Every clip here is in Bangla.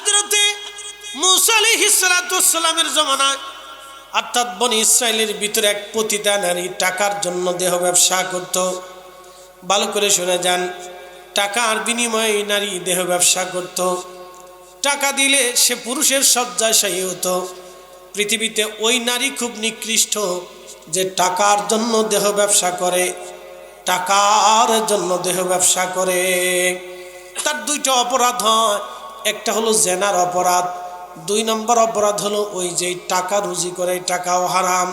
হযরতে মূসা আলাইহিস সালাতু ওয়াস সালামের জামানায় অর্থাৎ বনি ইসরাইলের ভিতরে এক পতিতা নারী টাকার জন্য দেহ ব্যবসা করত। ভালো করে শুনে যান, টাকার বিনিময়ে নারী দেহ ব্যবসা করত। টাকা দিলে সে পুরুষের শয্যাশায়ী হতো। পৃথিবীতে ওই নারী খুব নিকৃষ্ট যে টাকার জন্য দেহ ব্যবসা করে, টাকার জন্য দেহ ব্যবসা করে। তার দুইটা অপরাধ হয়, একটা হলো জেনার অপরাধ, 2 নম্বর অপরাধ হলো ওই যে টাকা রুজি করে, টাকাও হারাম।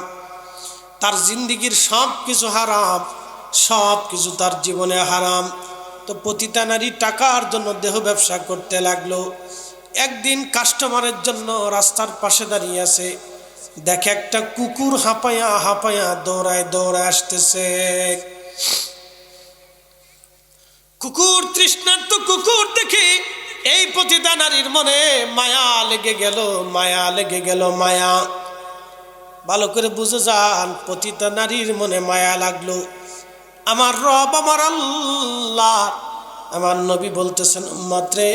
তার জিন্দিগির সব কিছু হারাম, সব কিছু তার জীবনে হারাম। তো পতিতা নারী টাকার জন্য দেহ ব্যবসা করতে লাগলো। একদিন কাস্টমারের জন্য রাস্তার পাশে দাঁড়িয়ে আছে, দেখে একটা কুকুর হাঁপায়া হাঁপায়া দৌড়ায় দৌড়ায় আসতেছে। কুকুর, তৃষ্ণার্ত কুকুর দেখে এই পতিতা নারীর মনে মায়া লেগে গেল, মায়া লেগে গেল, মায়া। ভালো করে বুঝে যান, পতিতা নারীর মনে মায়া লাগলো। আমার রব, আমার আল্লাহ, আমার নবী বলতেছেন, উম্মত রে,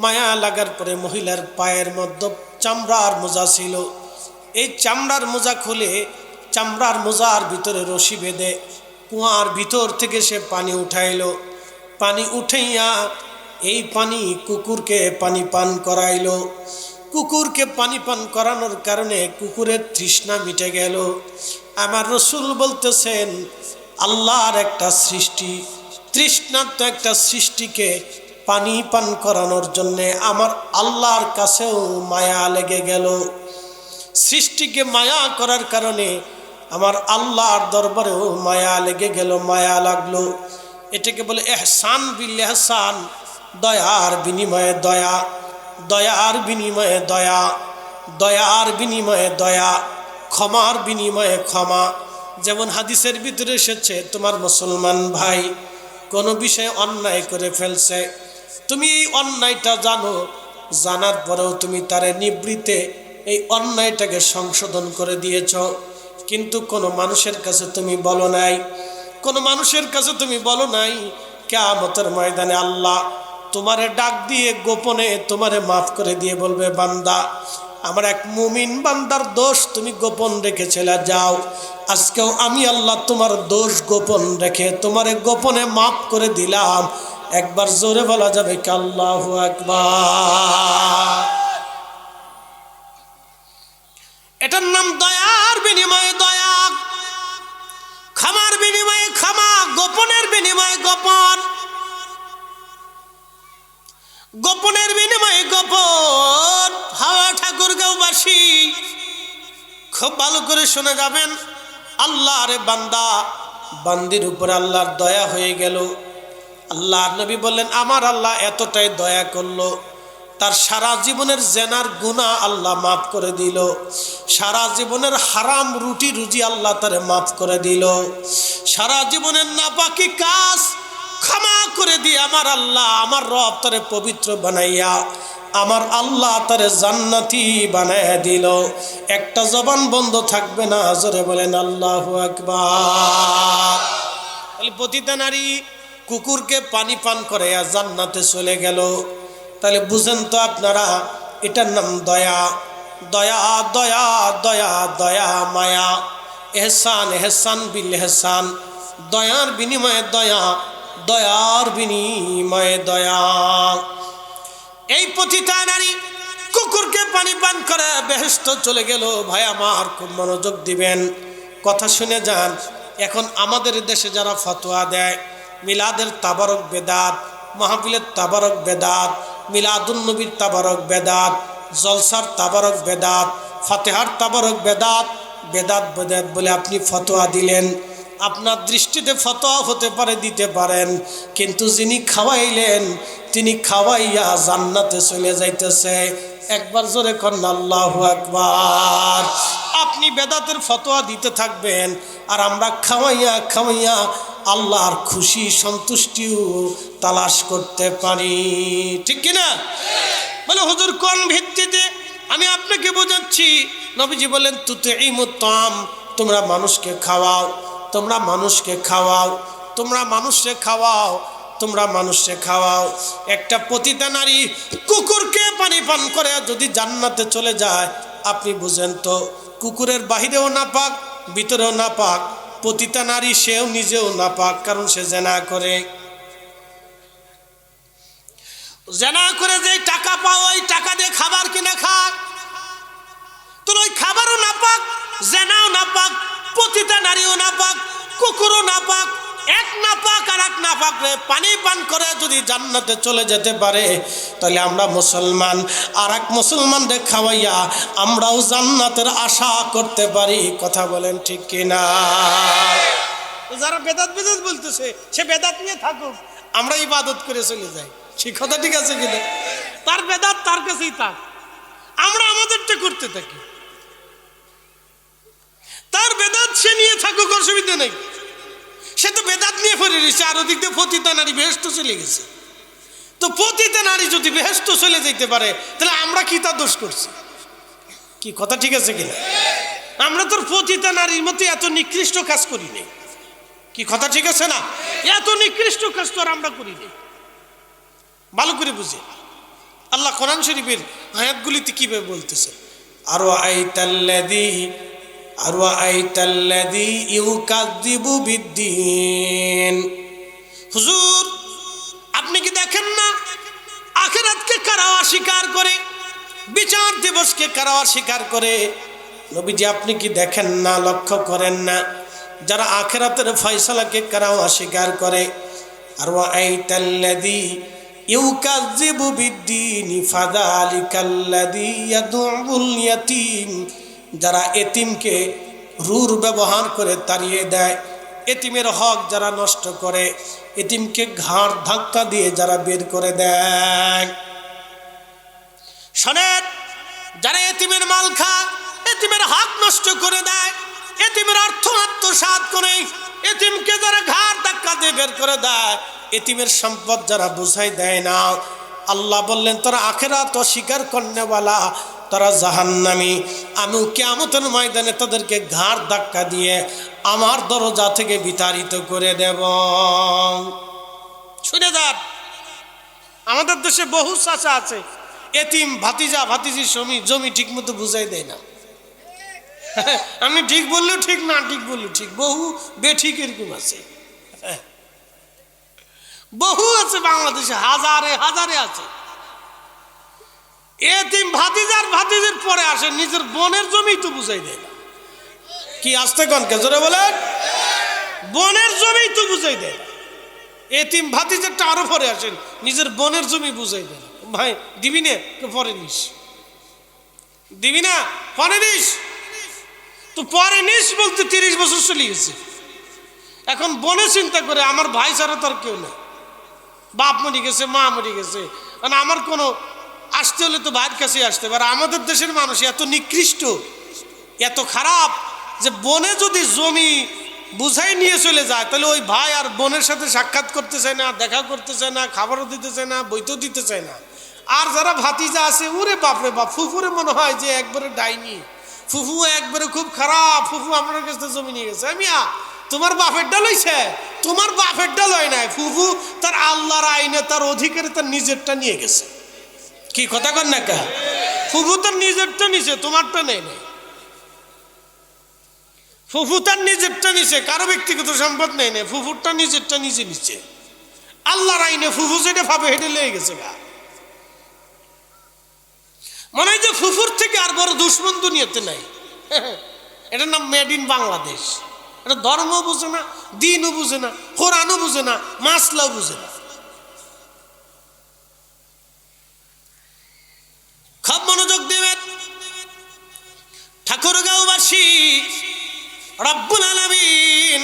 মায়া লাগার পরে মহিলার পায়ের মধ্যে চামড়ার মোজা ছিল। এই চামড়ার মোজা খুলে চামড়ার মোজার ভিতরে রশি বেঁধে কুয়ার ভিতর থেকে সে পানি উঠাইলো। পানি উঠাইয়া এই পানি কুকুরকে পানি পান করাইলো। কুকুরকে পানি পান করানোর কারণে কুকুরের তৃষ্ণা মিটে গেল। আমার রসুল বলতেছেন, আল্লাহর একটা সৃষ্টি, তৃষ্ণার্ত একটা সৃষ্টিকে পানি পান করানোর জন্যে আমার আল্লাহর কাছেও মায়া লেগে গেল। সৃষ্টিকে মায়া করার কারণে আমার আল্লাহর দরবারেও মায়া লেগে গেল, মায়া লাগলো। এটাকে বলে এহসান বিল এহসান, দয়ার বিনিময়ে দয়া, দয়ার বিনিময়ে দয়া, দয়ার বিনিময়ে দয়া, ক্ষমার বিনিময়ে ক্ষমা। যেমন হাদিসের ভিতরে এসেছে, তোমার মুসলমান ভাই কোনো বিষয়ে অন্যায় করে ফেলছে, তুমি এই অন্যায়টা জানো, জানার পরেও তুমি তারে নিবৃত্তে এই অন্যায়টাকে সংশোধন করে দিয়েছ, কিন্তু কোনো মানুষের কাছে তুমি বলো নাই, কোনো মানুষের কাছে তুমি বলো নাই। কিয়ামতের ময়দানে আল্লাহ তোমারে ডাক দিয়ে গোপনে তোমারে মাফ করে দিয়ে বলবে, বান্দা, আমার এক মুমিন বান্দার দোষ তুমি গোপন রেখেছিলে, যাও, আজকেও আমি আল্লাহ তোমার দোষ গোপন রেখে তোমারে গোপনে মাফ করে দিলাম। একবার জোরে বলা যাবে কি আল্লাহু আকবার? এটার নাম দয়ার বিনিময়ে দয়া, ক্ষমার বিনিময়ে ক্ষমা, গোপনের বিনিময়ে গোপন, গোপনের বিনিময়ে গোপন। হাওয়া ঠাকুরগাঁওবাসী খুব ভালো করে শুনে যাবেন, আল্লাহর বান্দা বান্দির উপরে আল্লাহর দয়া হয়ে গেল। আল্লাহর নবী বললেন, আমার আল্লাহ এতটাই দয়া করলো, তার সারা জীবনের জেনার গুনাহ আল্লাহ মাফ করে দিল, সারা জীবনের হারাম রুটি রুজি আল্লাহ তারে মাফ করে দিল, সারা জীবনের নাপাকি কাজ ক্ষমা করে দিয়ে আমার আল্লাহ, আমার রব তারে পবিত্র বানাইয়া আমার আল্লাহ তারে জান্নাতি বানাইয়া দিল। একটা জবান বন্ধ থাকবে না, জোরে বলেন আল্লাহু আকবার। পতিতা নারী কুকুরকে পানি পান করে জান্নাতে চলে গেল। তাহলে বুঝেন তো আপনারা, এটার নাম দয়া, দয়া, দয়া, দয়া, দয়া, মায়া, এহসান, এহসান বিল এহসান, দয়ার বিনিময়ে দয়া, দয়ার বিনিময়ে দয়া। এই পতিতা নারী কুকুরকে পানি পান করে বেহেশত চলে গেল। ভাই আমার, খুব মনোযোগ দিবেন, কথা শুনে যান। এখন আমাদের দেশে যারা ফতোয়া দেয়, মিলাদের তাবারক বেদাত, মাহফিলের তাবারক বেদাত, মিলাদুন নবীর তাবারক বেদাত, জলসার তাবারক বেদাত, ফাতেহার তাবারক বেদাত, বেদাত বেদাত বলে আপনি ফতোয়া দিলেন। আপনার দৃষ্টিতে ফতোয়া হতে পারে, দিতে পারেন, কিন্তু যিনি খাওয়াইলেন তিনি খাওয়াইয়া জান্নাতে চলে যাইতেছে। একবার জোরে করেন আল্লাহু আকবার। আপনি বেদাতের ফতোয়া দিতে থাকবেন, আর আমরা খাওয়াইয়া খাওয়াইয়া আল্লাহর খুশি সন্তুষ্টিও তালাশ করতে পারি, ঠিক কিনা? বলে হুজুর কোন ভিত্তিতে? আমি আপনাকে বোঝাচ্ছি। নবীজি বলেন, তুতঈমুত তাম, তোমরা মানুষকে খাওয়াও, তোমরা মানুষকে খাওয়াও, তোমরা মানুষকে খাওয়াও। তোমরা মানুষকে খাওয়াও। একটা পতিতা নারী কুকুরকে পানি পান করে যদি জান্নাতে চলে যায়, আপনি বুঝেন তো কুকুরের বাহিরেও নাপাক ভিতরেও নাপাক, পতিতা নারী সেও নিজেও নাপাক, কারণ সে জেনা করে। জেনা করে যে টাকা পাও ওই টাকা দিয়ে খাবার কিনে খাক, তোর ওই খাবারও নাপাক, জেনাও নাপাক, পতিতা নারীও নাপাক, কুকুরও নাপাক। এক নাপাক আর এক নাপাক রে পানি পান করে যদি জান্নাতে চলে যেতে পারে, তাহলে আমরা মুসলমান আর এক মুসলমানদের খাওয়াইয়া আমরাও জান্নাতের আশা করতে পারি। কথা বলেন ঠিক কিনা? যারা বেদাত বেদাত বলতেছে সে বেদাত নিয়ে থাকুক, আমরা ইবাদত করে চলে যাই। সে কথা ঠিক আছে কিনা? তার বেদাত তার কাছেই থাক, আমরা আমাদেরটা করতে থাকি। তার বেদাত সে নিয়ে থাকুক, অসুবিধা নেই। সে তো বেদাত নিয়ে ফিরে রয়েছে, আর ওদিক দিয়ে পতিতা নারী বেহেশত চলে গেছে। তো পতিতা নারী যদি বেহেশত চলে যেতে পারে, তাহলে আমরা কি তার দোষ করছি? কি কথা ঠিক আছে কিনা? আমরা তোর পতিতা নারীর মতো এত নিকৃষ্ট কাজ করি নাই। কি কথা ঠিক আছে না? এত নিকৃষ্ট কাজ তো আর আমরা করি নাই। ভালো করে বুঝে আল্লাহ কোরআন শরীফের আয়াতগুলিতে কিভাবে বলতেছে, আরওয়াইতাল্লাযী ইউকাযযিবু বিদ্দীন। হুজুর আপনি কি দেখেন না আখিরাতকে কারা অস্বীকার করে, বিচার দিবসকে কারা অস্বীকার করে? নবীজি আপনি কি দেখেন না, লক্ষ্য করেন না যারা আখিরাতের ফয়সালাকে কারা অস্বীকার করে? আরওয়াইতাল্লাযী ইউকাযযিবু বিদ্দীন ফাযালিকাল্লাযী ইয়াদউল ইয়াতীম। যারা এতিমকে রূঢ় ব্যবহার করে তাড়িয়ে দেয়, এতিমের হক যারা নষ্ট করে, এতিমকে ঘাড় ধাক্কা দিয়ে যারা বের করে দেয়। শোনেন, যারা এতিমের মাল খায়, এতিমের হক নষ্ট করে দেয়, এতিমের অর্থ আত্মসাৎ করে, এতিমকে যারা ঘাড় ধাক্কা দিয়ে বের করে দেয়, এতিমের সম্পদ যারা বুঝাই দেয় না, আল্লাহ বললেন তারা আখিরাত অস্বীকার করনেওয়ালা, তারা জাহান্নামী। আমি কিয়ামতের ময়দানে তাদেরকে ঘাড় ধাক্কা দিয়ে আমার দরজা থেকে বিতাড়িত করে দেব। শুনে যান, আমাদের দেশে বহু চাচা আছে, এতিম ভাতিজা ভাতিজির জমি ঠিক মতো বুঝাই দেয় না। আমি ঠিক বললেও ঠিক, না ঠিক বললেও ঠিক, বহু বেঠিক এরকম আছে, বহু আছে বাংলাদেশে, হাজারে হাজারে আছে। এতিম ভাতিজার ভাতিজির পরে আসে, নিজের বোনের জমি তো বুঝাই দেয় না। কি আসতে কনকে জোরে বলেন? বোনের জমি তো বুঝাই দেয় না। এতিম ভাতিজারটা আরো পরে আসেন, নিজের বোনের জমি বুঝাই দেয় না। ভাই দিবি না, পরে নিস, দিবি না পরে নিস। তো পরে নিস বলতে 30 বছর চলে গেছে। এখন বোনে চিন্তা করে আমার ভাই ছাড়া তার কেউ নেই, বাপ মরে গেছে, মা মরে গেছে, মানে আমার কোনো আসতে হলে তো ভাইয়ের কাছে আসতে পারে। আমাদের দেশের মানুষ এত নিকৃষ্ট, এত খারাপ যে বোনে যদি জমি বুঝাই নিয়ে চলে যায়, তাহলে ওই ভাই আর বোনের সাথে সাক্ষাৎ করতে চায় না, দেখা করতে চায় না, খাবারও দিতে চায় না, বইতেও দিতে চায় না। আর যারা ভাতিজা আছে, ওরে বাপরে বাপ, ফুফুরে মনে হয় যে একবারে ডাইনি, ফুফু একবারে খুব খারাপ, ফুফু আমার কাছে জমি নিয়ে গেছে। তোমার বাপেরটা লইছে, তোমার বাপেরটা লয় নাই, ফুফু তার আল্লাহর আইনে তার অধিকারে তার নিজেরটা নিয়ে গেছে। কি কথা কন না কা? ফুফু তার নিজেরটা নিছে, তোমারটা নেই নাই। ফুফু তার নিজেরটা নিছে, কারো ব্যক্তিগত সম্পদ নেই নাই, ফুফুরটা নিজেরটা নিজে নিচ্ছে। আল্লাহর আইনে ফুফু যেটা ভাবে হেঁটে লেগে গেছে গা। মনে হয় যে ফুফুর থেকে আর বড় দুশ্মন দুনিয়াতে নাই। এটার নাম মেড ইন বাংলাদেশ। এটা ধর্ম বুঝে না, দিনও বুঝে না, কোরআনও বুঝে না, মাসলাও বুঝে না। খুব মনোযোগ দেবেন। ঠাকুরগাঁওবাসী, রব্বুল আলামিন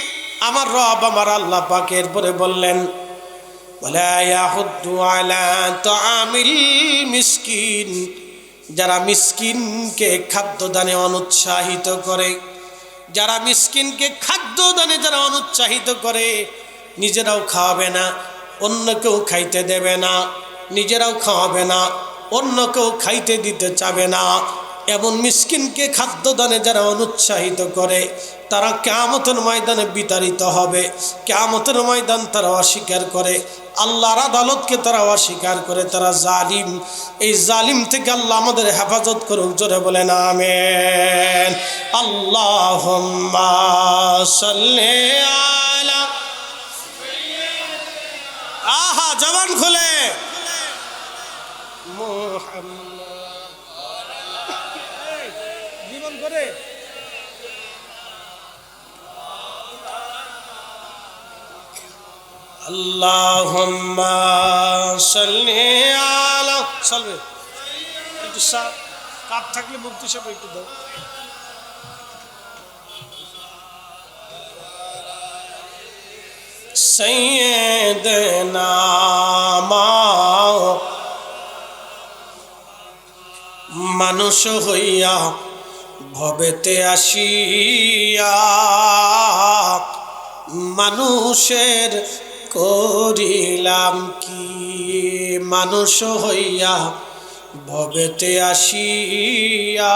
আমার রব আমার আল্লাহ পাক এরপরে বললেন, ওয়ালা ইয়াহুদ্দু আলা তাআমিল মিসকিন। যারা মিসকিনকে খাদ্যদানে অনুৎসাহিত করে, যারা মিসকিনকে খাদ্যদানে যারা অনুৎসাহিত করে, নিজেরাও খাওয়াবে না, অন্যকেও খাইতে দেবে না, নিজেরাও খাওয়াবে না, অন্যকেও খাইতে দিতে চাবে না, এমন মিসকিনকে খাদ্য দানে যারা অনুৎসাহিত করে তারা কিয়ামতের ময়দানে বিতাড়িত হবে। কিয়ামতের ময়দান তারা অস্বীকার করে, আল্লাহর আদালতকে তারা অস্বীকার করে, তারা জালিম। এই জালিম থেকে আল্লাহ আমাদের হেফাজত করুক, জোরে বলেন আমিন। আল্লাহুম্মা সাল্লি আলা, আহা জবান খুলে জীবন করে আল্লাহুম্মা সাল্লি আলা, চলবে একটু কাপ থাকলে মুক্তি সব একটু দাও। সাইয়্যিদনা মানুষ হইয়া ভবেতে আসিয়া মানুষের করিলাম কি, মানুষ হইয়া ভবেতে আসিয়া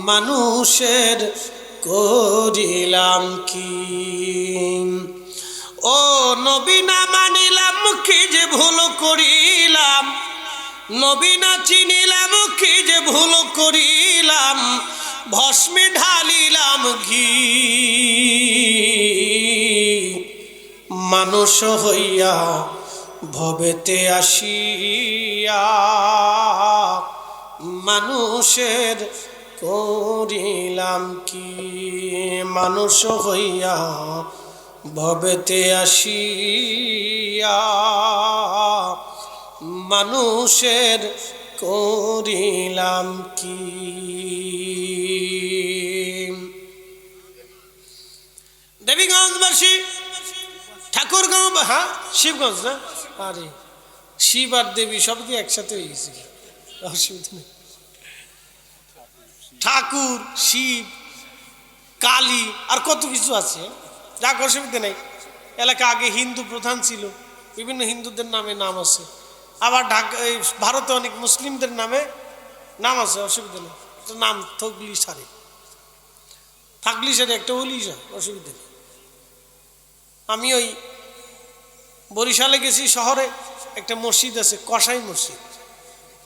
মানুষের করিলাম কি। ও নবী না মানিলাম কি যে ভুল করিলাম, নবী না চিনিলাম কি যে ভুল করিলাম, ভস্মে ঢালিলাম ঘি। মানুষ হইয়া ভবেতে আসিয়া মানুষের করিলাম কি, মানুষ হইয়া ভবেতে আসিয়া মানুষের করিলাম কি। দেবীগঞ্জবাসী ঠাকুরগাঁও, হ্যাঁ শিবগঞ্জ না, আরে শিব আর দেবী সব কি একসাথে হয়ে গেছে, অসুবিধা নেই। ঠাকুর, শিব, কালী আর কত কিছু আছে, যাক অসুবিধা নেই। এলাকা আগে হিন্দু প্রধান ছিল, বিভিন্ন হিন্দুদের নামে নাম আছে, আবার ঢাকা এই ভারতে অনেক মুসলিমদের নামে নাম আছে, অসুবিধা নেই। একটা নাম থাকলি সারে, থাকলি সারে একটা হলি সার, অসুবিধা নেই। আমি ওই বরিশালে গেছি, শহরে একটা মসজিদ আছে কসাই মসজিদ।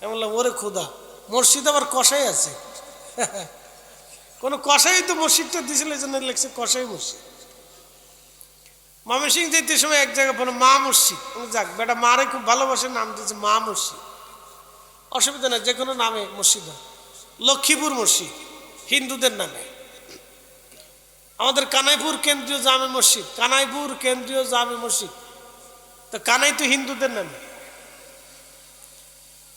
আমি বললাম ওরে খোদা, মসজিদ আবার কসাই আছে? কোন কসাই তো মসজিদটা দিয়েছিল, এই জন্য লেখছে কসাই মসজিদ। ময়মনসিংহ যেতে সময় এক জায়গায় বলো মা মসজিদ, যাক বেটা মারে খুব ভালোবাসে, নাম দিয়েছে মা মসজিদ, অসুবিধা নেই, যে কোনো নামে মসজিদ। লক্ষ্মীপুর মসজিদ হিন্দুদের নামে। আমাদের কানাইপুর কেন্দ্রীয় জামে মসজিদ, কানাইপুর কেন্দ্রীয় জামে মসজিদ, তো কানাই তো হিন্দুদের নামে।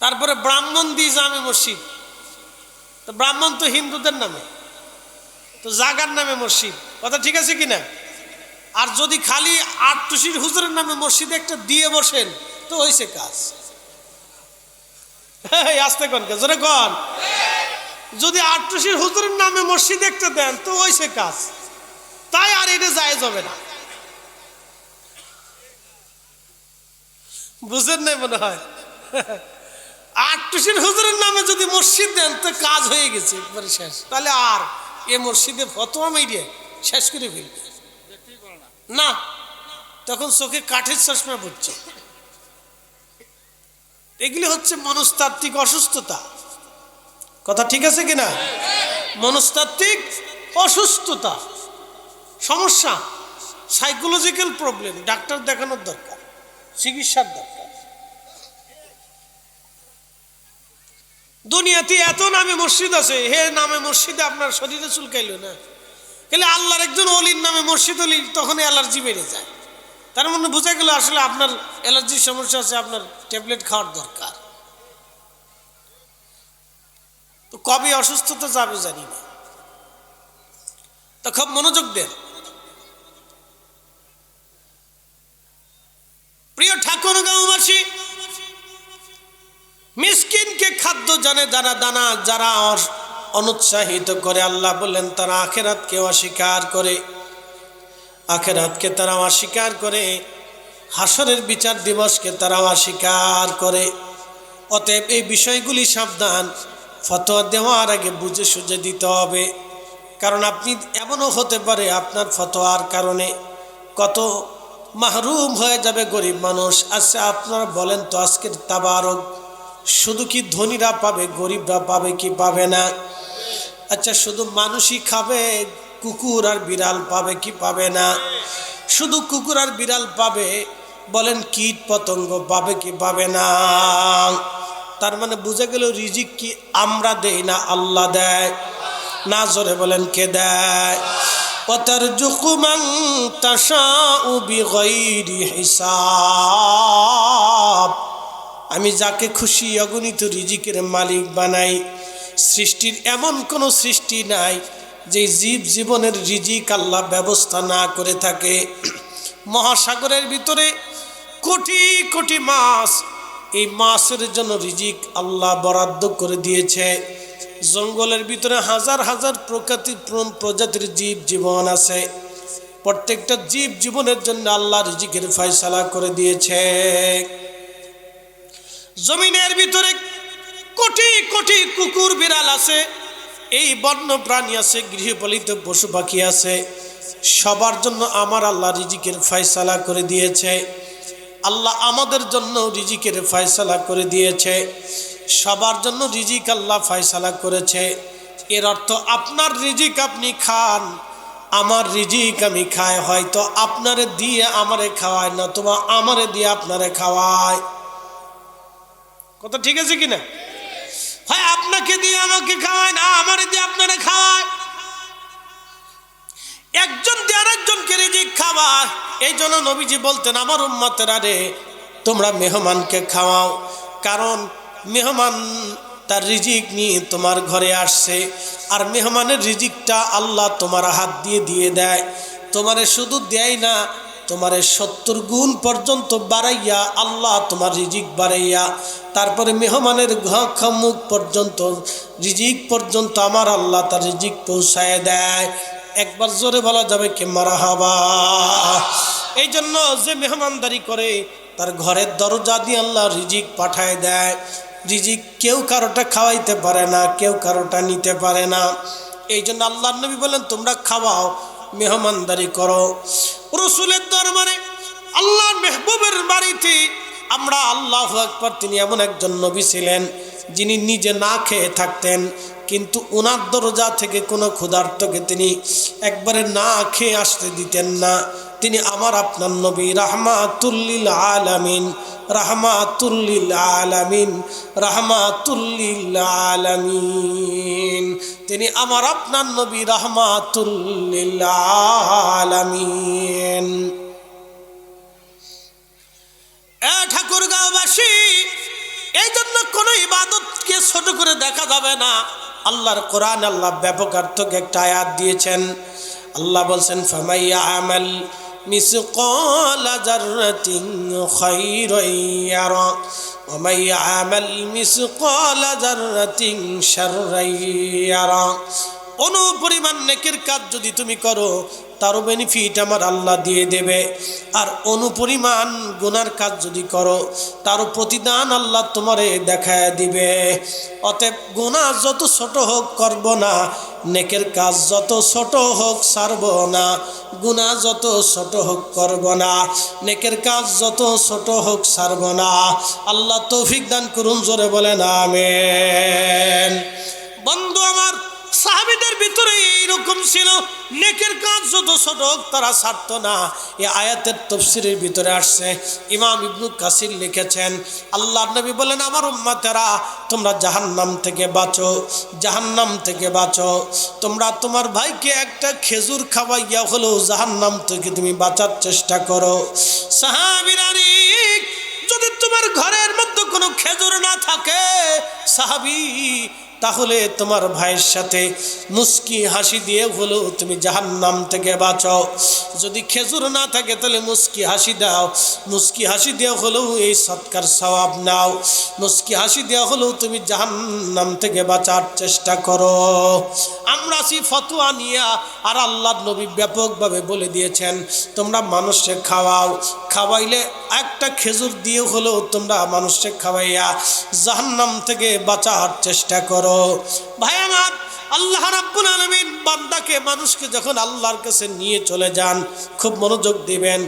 তারপরে ব্রাহ্মণদি জামে মসজিদ, তো ব্রাহ্মণ তো হিন্দুদের নামে, তো জাগার নামে মসজিদ। কথা ঠিক আছে কিনা? আর যদি খালি আটটুসির হুজুরের নামে মসজিদে একটা দিয়ে বসেন তো হয়েছে কাজ। আসতে কন কে জোরে কন, যদি আটটুসির হুজুরের নামে মসজিদে একটা দেন তো হয়েছে কাজ। তাই আর এটা জায়েজ হবে না, বুঝেন নাই মনে হয়। আটটুসির হুজুরের নামে যদি মসজিদ দেন তো কাজ হয়ে গেছে, একবারে শেষ। তাহলে আর এ মসজিদে ফতোয়া মেরে শেষ করে ফেলবে না, তখন চোখে কাঠের চশমা পড়ছে। এগুলি হচ্ছে মনস্তাত্ত্বিক অসুস্থতা। কথা ঠিক আছে কিনা? মনস্তাত্ত্বিক অসুস্থতা, সমস্যা, সাইকোলজিক্যাল প্রবলেম, ডাক্তার দেখানোর দরকার, চিকিৎসার দরকার। দুনিয়াতে এত নামে মসজিদ আছে, হে নামে মসজিদে আপনার শরীরে চুলকাইল না, তাহলে আল্লাহর একজন অলির নামে মসজিদ হলি তখন অ্যালার্জি বেড়ে যায়। তার মানে বোঝা গেল আসলে আপনার অ্যালার্জির সমস্যা আছে, আপনার ট্যাবলেট খাওয়ার দরকার। তো কবে অসুস্থতা যাবে জানি না, তো খুব মনোযোগ দেন। প্রিয় ঠাকুরগাঁওবাসী, মিসকিনকে খাদ্য জানে দানা দানা যারা অনুৎসাহিত করে, আল্লাহ বললেন তারা আখেরাতকে অস্বীকার করে, আখেরাতকে তারা অস্বীকার করে, হাসরের বিচার দিবসকে তারা অস্বীকার করে। অতএব এই বিষয়গুলি সাবধান, ফতোয়া দেওয়ার আগে বুঝে সুঝে দিতে হবে। কারণ আপনি এমনও হতে পারে আপনার ফতোয়ার কারণে কত মাহরুম হয়ে যাবে গরিব মানুষ। আচ্ছা আপনারা বলেন তো আজকের তাবারক শুধু কি ধনীরা পাবে, গরিবরা পাবে কি পাবে না? আচ্ছা শুধু মানুষই খাবে, কুকুর আর বিড়াল পাবে কি পাবে না? শুধু কুকুর আর বিড়াল পাবে, বলেন কীট পতঙ্গ পাবে কি পাবে না? তার মানে বুঝে গেল রিজিক কি আমরা দেই না আল্লাহ দেয়? না জোরে বলেন কে দেয়? ওয়াতারযুকু মান তাশাউ বিগাইরি হিসাব। আমি যাকে খুশি অগণিত রিজিকের মালিক বানাই। সৃষ্টির এমন কোনো সৃষ্টি নাই যে জীব জীবনের রিজিক আল্লাহ ব্যবস্থা না করে থাকে। মহাসাগরের ভিতরে কোটি কোটি মাছ, এই মাছের জন্য রিজিক আল্লাহ বরাদ্দ করে দিয়েছে। জঙ্গলের ভিতরে হাজার হাজার প্রজাতির জীব জীবন আছে। প্রত্যেকটা জীব জীবনের জন্য আল্লাহ রিজিকের ফয়সালা করে দিয়েছে। জমিনের ভিতরে কোটি কোটি কুকুর বিড়াল আছে, এই বন্য প্রাণী আছে, গৃহপালিত পশু পাখি আছে। সবার জন্য আমার আল্লাহ রিজিকের ফয়সালা করে দিয়েছে। আল্লাহ আমাদের জন্য রিজিকের ফয়সালা করে দিয়েছে। সবার জন্য রিজিক আল্লাহ ফয়সালা করেছে। এর অর্থ আপনার রিজিক আপনি খান, আমার রিজিক আমি খাই। হয়তো আপনারে দিয়ে আমারে খাওয়ায়, নতুবা আমারে দিয়ে আপনারে খাওয়ায়। কথা ঠিক আছে কিনা? হয় আপনাকে দিয়ে আমাকে খাওয়ায়, না আমারে দিয়ে আপনারে খাওয়ায়। একজন দিয়ে আরেকজনকে রিজিক খাওয়ায়। এই জন্য নবীজি বলতেন, আমার উম্মতেরা রে, তোমরা মেহমানকে খাওয়াও। কারণ মেহমান তার রিজিক নিয়ে তোমার ঘরে আসছে, আর মেহমানের রিজিকটা আল্লাহ তোমার হাত দিয়ে দিয়ে দেয়। তোমারে শুধু দেয় না, তোমারে 70 গুণ পর্যন্ত বাড়াইয়া আল্লাহ তোমার রিজিক বাড়াইয়া তারপরে মেহমানের মুখ পর্যন্ত রিজিক পর্যন্ত আমার আল্লাহ তার রিজিক পৌঁছায় দেয়। একবার জোরে বলা যাবে কি মারহাবা? এই জন্য যে মেহমানদারি করে তার ঘরের দরজা দিয়ে আল্লাহ রিজিক পাঠায় দেয়। রিজিক কেউ কারোটা খাওয়াইতে পারে না, কেউ কারোটা নিতে পারে না। এই জন্য আল্লাহর নবী বলেন, তোমরা খাওয়াও, মেহমানদারি করো। রসুলের দরবারে আল্লাহর মেহবুবের বাড়িতে আমরা আল্লাহু আকবার, তিনি এমন একজন নবী ছিলেন যিনি নিজে না খেয়ে থাকতেন, কিন্তু ওনার দরজা থেকে কোনো ক্ষুধার্তকে তিনি একবারে না খেয়ে আসতে দিতেন না। তিনি আমার আপনার নবী, রাহমাতুল লিল আলামিন, রাহমাতুল লিল আলামিন, রাহমাতুল লিল আলামিন। তিনি আমার আপনার নবী, রাহমাতুল লিল আলামিন। ঠাকুরগাঁওবাসী, এই জন্য কোনো ইবাদতকে ছোট করে দেখা যাবে না। আল্লাহর কোরআন আল্লাহ ব্যাপক অর্থক একটা আয়াত দিয়েছেন। আল্লাহ বলছেন, ফামাইয়া আমাল মিসকালা যাররাতিন খায়রান ইয়ারা ওয়া মাইয়া আমাল মিসকালা যাররাতিন শাররান ইয়ারা। অনুপরিমাণ নেকের কাজ যদি তুমি করো, তারও বেনিফিট আমার আল্লাহ দিয়ে দেবে। আর অনুপরিমাণ গুনার কাজ যদি করো, তারও প্রতিদান আল্লাহ তোমারে দেখায় দিবে। অতএব গুনাহ যত ছোট হোক করব না, নেকের কাজ যত ছোট হোক ছাড়ব না। গুনাহ যত ছোট হোক করব না, নেকের কাজ যত ছোট হোক ছাড়ব না। আল্লাহ তৌফিক দান করুন, জোরে বলেন আমিন। বন্ধু আমার, সাহাবীদের ভিতরে এইরকম ছিল, নেকের কাজ যত ছোট হোক তারা ছাড়তো না। এই আয়াতের তাফসীরের ভিতরে আসছে, ইমাম ইবনে কাসির লিখেছেন, আল্লাহর নবী বলেন, আমার উম্মতেরা তোমরা জাহান্নাম থেকে বাঁচো, জাহান্নাম থেকে বাঁচো। তোমরা তোমার ভাইকে একটা খেজুর খাওয়াইয়া হলেও জাহান্নাম থেকে তুমি বাঁচার চেষ্টা করো। সাহাবীরা, যদি তোমার ঘরের মধ্যে কোনো খেজুর না থাকে সাহাবী, তাহলে তোমার ভাইয়ের সাথে মুস্কি হাসি দিয়ে হলেও তুমি জাহান্নাম থেকে বাঁচো। যদি খেজুর না থাকে তাহলে মুস্কি হাসি দাও, মুস্কি হাসি দিয়ে হলেও এই সৎকার সওয়াব নাও, মুস্কি হাসি দিয়ে হলেও তুমি জাহান্নাম থেকে বাঁচার চেষ্টা করো। আমরা সেই ফতোয়া নিয়ে, আর আল্লাহর নবী ব্যাপকভাবে বলে দিয়েছেন, তোমরা মানুষকে খাওয়াও, খাওয়াইলে একটা খেজুর দিয়ে হলেও তোমরা মানুষকে খাওয়াইয়া জাহান্নাম থেকে বাঁচার চেষ্টা করো। করো। ভাই আমার, আল্লাহ রাব্বুল আলামিন বান্দাকে, মানুষকে যখন আল্লাহর কাছে নিয়ে চলে যান, খুব মনোযোগ দিবেন।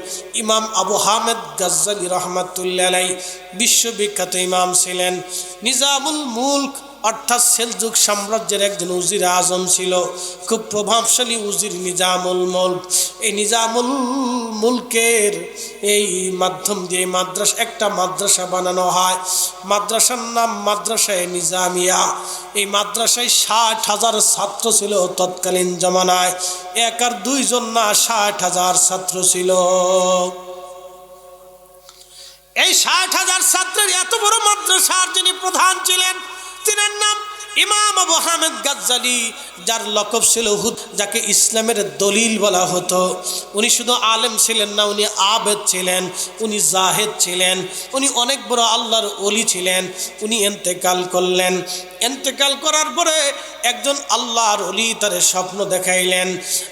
ইমাম আবু হামেদ গাজ্জালি রহমাতুল্লাহ আলাইহি বিশ্ববিখ্যাত ইমাম ছিলেন। নিজামুল মুলক অর্থাৎ সেলজুক সাম্রাজ্যের একজন উজির আজম ছিল, খুব প্রভাবশালী উজির নিজামুল মুলক। এই নিজামুল মুলকের এই মাধ্যম দিয়ে একটা মাদ্রাসা বানানো হয়। মাদ্রাসার নাম মাদ্রাসায়ে নিজামিয়া। এই মাদ্রাসায় 60,000 ছাত্র ছিল তৎকালীন জমানায়। এক আর দুইজন না, 60,000 ছাত্র ছিল। এই 60,000 ছাত্রের এত বড় মাদ্রাসার যিনি প্রধান ছিলেন, তিনার নাম ইমাম আবু হামেদ গাজ্জালি, যার লকব ছিল হুদ, যাকে ইসলামের দলিল বলা হতো। উনি শুধু আলেম ছিলেন না, উনি আবেদ ছিলেন, উনি জাহেদ ছিলেন, উনি অনেক বড় আল্লাহর ওলি ছিলেন। উনি ইন্তেকাল করলেন। ইন্তেকাল করার পরে একজন আল্লাহর ওলি তারে স্বপ্ন দেখাইলেন।